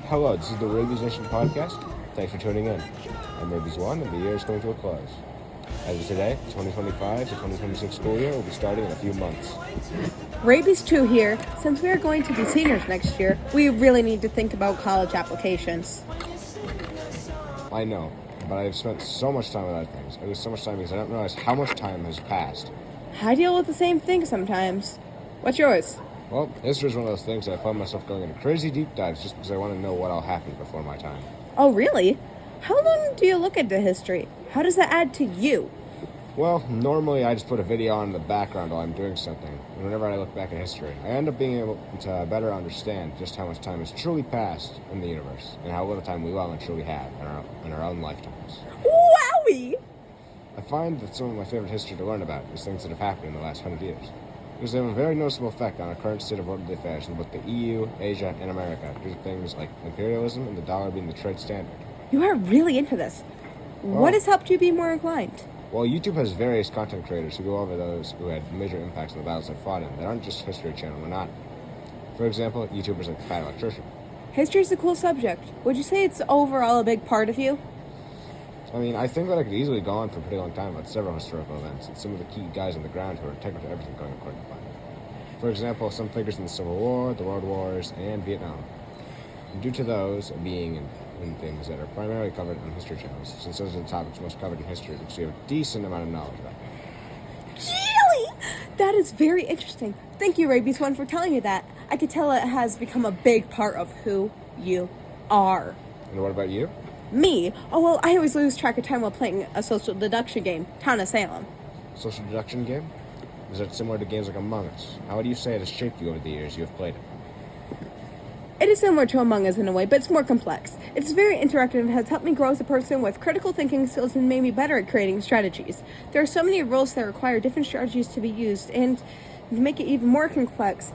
Hello, this is the Rabies Nation podcast. Thanks for tuning in. I'm Rabies 1, and the year is coming to a close. As of today, 2025 to 2026 school year will be starting in a few months. Rabies 2 here. Since we are going to be seniors next year, we really need to think about college applications. I know, but I've spent so much time with other things. I lose so much time because I don't realize how much time has passed. I deal with the same thing sometimes. What's yours? Well, history is one of those things that I find myself going into crazy deep dives just because I want to know what all happened before my time. Oh, really? How long do you look into history? How does that add to you? Well, normally I just put a video on in the background while I'm doing something, and whenever I look back at history, I end up being able to better understand just how much time has truly passed in the universe, and how little time we will and truly have in our own lifetimes. Wowie! I find that some of my favorite history to learn about is things that have happened in the last 100 years, because they have a very noticeable effect on our current state of worldly affairs in both the EU, Asia, and America, due to things like imperialism and the dollar being the trade standard. You are really into this. What has helped you be more inclined? Well, YouTube has various content creators who go over those who had major impacts on the battles they fought in that aren't just History Channel or not. For example, YouTubers like the Fat Electrician. History is a cool subject. Would you say it's overall a big part of you? I mean, I think that I could easily go on for a pretty long time about several historical events and some of the key guys on the ground who are integral to everything going according to plan. For example, some figures in the Civil War, the World Wars, and Vietnam. And due to those being in things that are primarily covered on history channels, since those are the topics most covered in history, because we have a decent amount of knowledge about them. Really? That is very interesting. Thank you, Rabies 1, for telling me that. I could tell it has become a big part of who you are. And what about you? Me? Oh, well, I always lose track of time while playing a social deduction game, Town of Salem. Social deduction game? Is it similar to games like Among Us? How would you say it has shaped you over the years you have played it? It is similar to Among Us in a way, but it's more complex. It's very interactive and has helped me grow as a person with critical thinking skills and made me better at creating strategies. There are so many rules that require different strategies to be used, and to make it even more complex,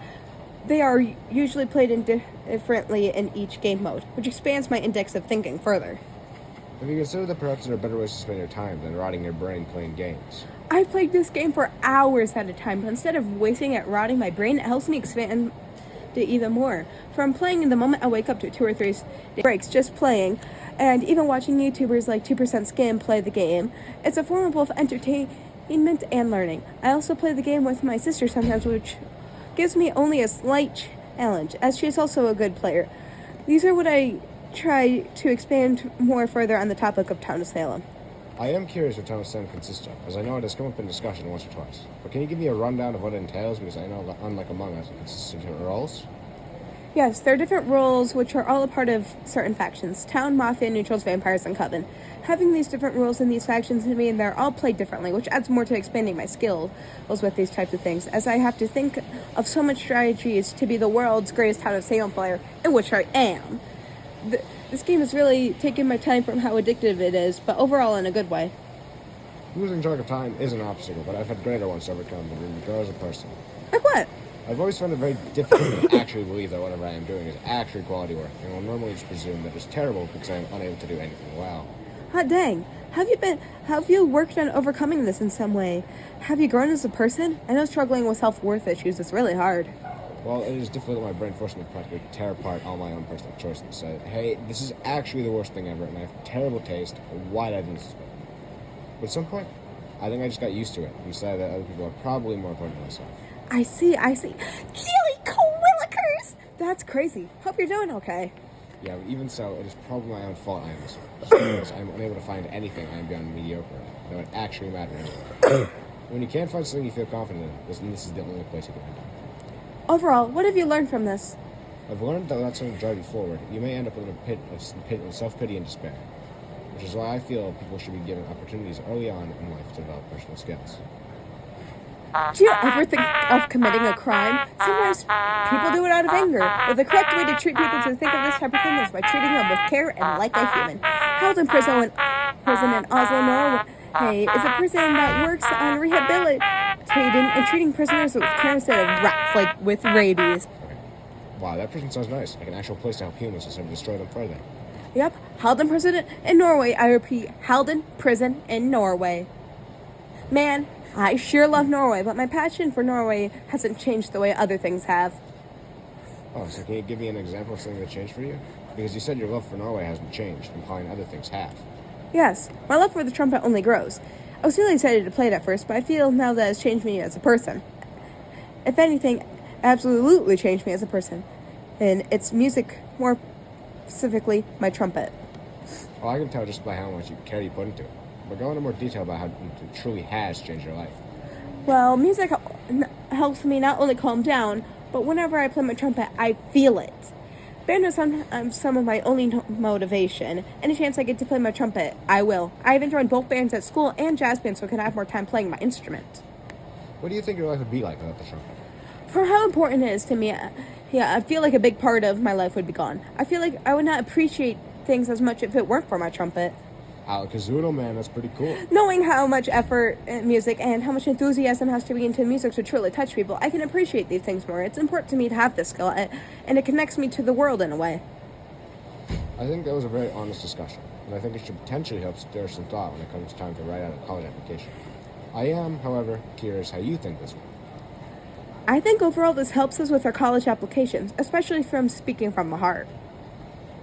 they are usually played differently in each game mode, which expands my index of thinking further. Have you considered that perhaps there are better ways to spend your time than rotting your brain playing games? I've played this game for hours at a time, but instead of wasting it rotting my brain, it helps me expand it even more. From playing the moment I wake up to 2 or 3 breaks just playing, and even watching YouTubers like 2% Skim play the game, it's a form of both entertainment and learning. I also play the game with my sister sometimes, which gives me only a slight challenge, as she is also a good player. These are what I try to expand more further on the topic of Town of Salem. I am curious what Town of Salem consists of, as I know it has come up in discussion once or twice. But can you give me a rundown of what it entails, because I know that unlike Among Us, it consists of different roles? Yes, there are different roles which are all a part of certain factions: Town, Mafia, Neutrals, Vampires, and Coven. Having these different roles in these factions mean they're all played differently, which adds more to expanding my skills with these types of things, as I have to think of so much strategies to be the world's greatest Town of Salem player, in which I am. This game has really taken my time from how addictive it is, but overall in a good way. Losing track of time is an obstacle, but I've had greater ones to overcome that made me grow as a person. Like what? I've always found it very difficult to actually believe that whatever I am doing is actually quality work, and will normally just presume that it's terrible because I am unable to do anything well. Hot dang. Have you worked on overcoming this in some way? Have you grown as a person? I know struggling with self-worth issues is really hard. Well, it is difficult that my brain forced me to practically tear apart all my own personal choices and say, hey, this is actually the worst thing ever, and I have terrible taste. Why did I do this? But at some point, I think I just got used to it and decided that other people are probably more important than myself. I see. Chili Cowilikers! That's crazy. Hope you're doing okay. Yeah, but even so, it is probably my own fault I am this way. Just because I'm unable to find anything I am beyond mediocre that would actually matter anyway. When you can't find something you feel confident in, this is the only place you can end up. Overall, what have you learned from this? I've learned that without something to drive you forward, you may end up in a pit of self-pity and despair, which is why I feel people should be given opportunities early on in life to develop personal skills. Do you ever think of committing a crime? Sometimes people do it out of anger, but the correct way to treat people to think of this type of thing is by treating them with care and like a human. Held in prison in Oslo, Norway, is a prison that works on rehabilitating and treating prisoners with care instead of rats, like with rabies. Wow, that prison sounds nice. Like an actual place to help humans instead of destroy them further. Yep, Halden prison in Norway. I repeat, Halden prison in Norway. Man, I sure love Norway, but my passion for Norway hasn't changed the way other things have. Oh, so can you give me an example of something that changed for you? Because you said your love for Norway hasn't changed, implying other things have. Yes, my love for the trumpet only grows. I was really excited to play it at first, but I feel now that it's changed me as a person. If anything, absolutely changed me as a person. And it's music, more specifically, my trumpet. Well, I can tell just by how much care you put into it. But go into more detail about how it truly has changed your life. Well, music helps me not only calm down, but whenever I play my trumpet, I feel it. Band is some of my only motivation. Any chance I get to play my trumpet, I will. I've joined both bands at school and jazz bands so I can have more time playing my instrument. What do you think your life would be like without the trumpet? For how important it is to me, I feel like a big part of my life would be gone. I feel like I would not appreciate things as much if it weren't for my trumpet. Alakazoodle, man, that's pretty cool. Knowing how much effort in music and how much enthusiasm has to be into music to truly touch people, I can appreciate these things more. It's important to me to have this skill, and it connects me to the world in a way. I think that was a very honest discussion, and I think it should potentially help stir some thought when it comes time to write out a college application. I am, however, curious how you think this will. I think overall this helps us with our college applications, especially from speaking from the heart.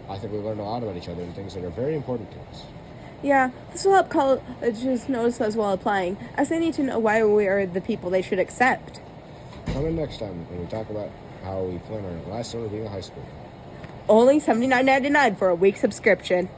I think we learned a lot about each other and things that are very important to us. Yeah, this will help colleges notice us while applying, as they need to know why we are the people they should accept. Come in next time when we talk about how we plan our last summer being in high school. Only $79.99 for a week subscription.